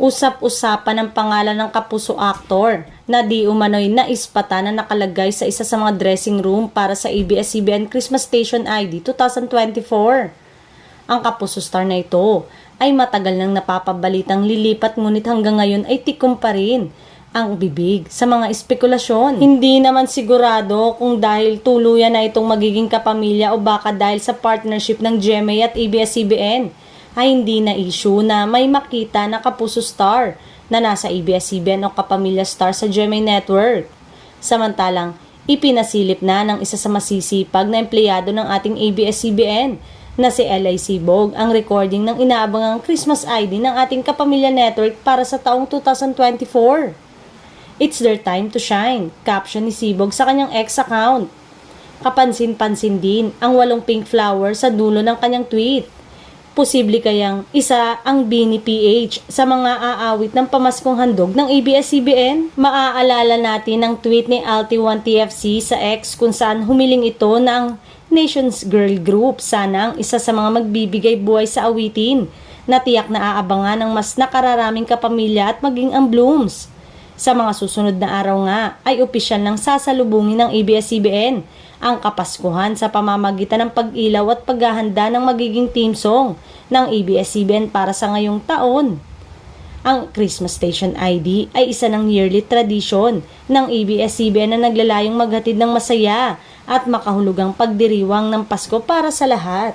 Usap-usapan ang pangalan ng kapuso actor na di umano'y naispata na nakalagay sa isa sa mga dressing room para sa ABS-CBN Christmas Station ID 2024. Ang kapuso star na ito ay matagal nang napapabalitang lilipat ngunit hanggang ngayon ay tikom pa rin ang bibig sa mga espekulasyon. Hindi naman sigurado kung dahil tuluyan na itong magiging kapamilya o baka dahil sa partnership ng GMA at ABS-CBN ay hindi na issue na may makita na kapuso star na nasa ABS-CBN o kapamilya star sa GMA Network. Samantalang, ipinasilip na ng isa sa masisipag na empleyado ng ating ABS-CBN na si Eli Sibog ang recording ng inaabangang Christmas ID ng ating kapamilya network para sa taong 2024. It's their time to shine, caption ni Sibog sa kanyang X account. Kapansin-pansin din ang 8 pink flower sa dulo ng kanyang tweet. Posible kayang isa ang Bini PH sa mga aawit ng pamaskong handog ng ABS-CBN? Maaalala natin ang tweet ni Alti1TFC sa X kung saan humiling ito na ang Nations Girl Group sana ang isa sa mga magbibigay buhay sa awitin na tiyak na aabangan ng mas nakararaming kapamilya at maging ang Blooms. Sa mga susunod na araw nga ay opisyal ng sasalubungin ng ABS-CBN ang Kapaskuhan sa pamamagitan ng pag-ilaw at paghahanda ng magiging team song ng ABS-CBN para sa ngayong taon. Ang Christmas Station ID ay isa ng yearly tradition ng ABS-CBN na naglalayong maghatid ng masaya at makahulugang pagdiriwang ng Pasko para sa lahat.